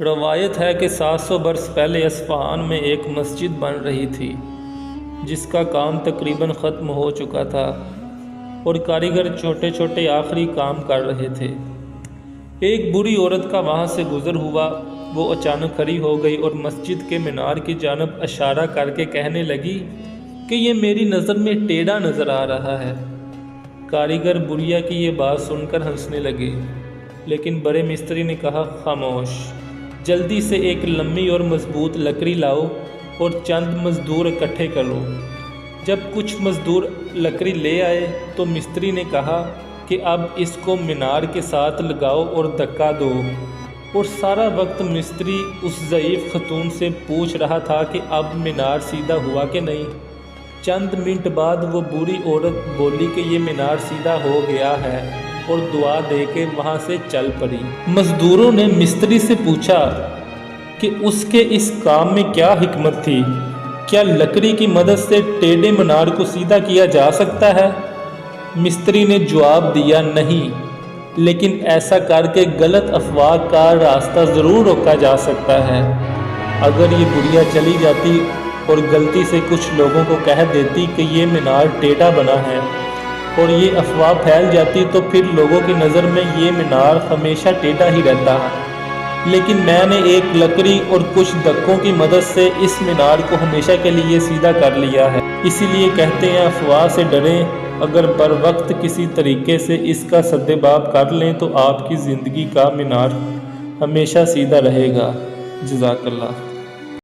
روایت ہے کہ 700 برس پہلے اصفہان میں ایک مسجد بن رہی تھی جس کا کام تقریباً ختم ہو چکا تھا اور کاریگر چھوٹے چھوٹے آخری کام کر رہے تھے۔ ایک بوڑھی عورت کا وہاں سے گزر ہوا۔ وہ اچانک کھڑی ہو گئی اور مسجد کے مینار کی جانب اشارہ کر کے کہنے لگی کہ یہ میری نظر میں ٹیڑھا نظر آ رہا ہے۔ کاریگر بڑھیا کی یہ بات سن کر ہنسنے لگے، لیکن بڑے مستری نے کہا، خاموش، جلدی سے ایک لمبی اور مضبوط لکڑی لاؤ اور چند مزدور اکٹھے کرو۔ جب کچھ مزدور لکڑی لے آئے تو مستری نے کہا کہ اب اس کو مینار کے ساتھ لگاؤ اور دھکا دو، اور سارا وقت مستری اس ضعیف خاتون سے پوچھ رہا تھا کہ اب مینار سیدھا ہوا کہ نہیں۔ چند منٹ بعد وہ بوڑھی عورت بولی کہ یہ مینار سیدھا ہو گیا ہے، اور دعا دے کے وہاں سے چل پڑی۔ مزدوروں نے مستری سے پوچھا کہ اس کے اس کام میں کیا حکمت تھی؟ کیا لکڑی کی مدد سے ٹیڑھے مینار کو سیدھا کیا جا سکتا ہے؟ مستری نے جواب دیا، نہیں، لیکن ایسا کر کے غلط افواہ کا راستہ ضرور روکا جا سکتا ہے۔ اگر یہ بڑھیا چلی جاتی اور غلطی سے کچھ لوگوں کو کہہ دیتی کہ یہ مینار ٹیڑھا بنا ہے اور یہ افواہ پھیل جاتی تو پھر لوگوں کی نظر میں یہ مینار ہمیشہ ٹیڑھا ہی رہتا ہے۔ لیکن میں نے ایک لکڑی اور کچھ دھکوں کی مدد سے اس مینار کو ہمیشہ کے لیے سیدھا کر لیا ہے۔ اسی لیے کہتے ہیں، افواہ سے ڈریں، اگر بر وقت کسی طریقے سے اس کا سدباب کر لیں تو آپ کی زندگی کا مینار ہمیشہ سیدھا رہے گا۔ جزاک اللہ۔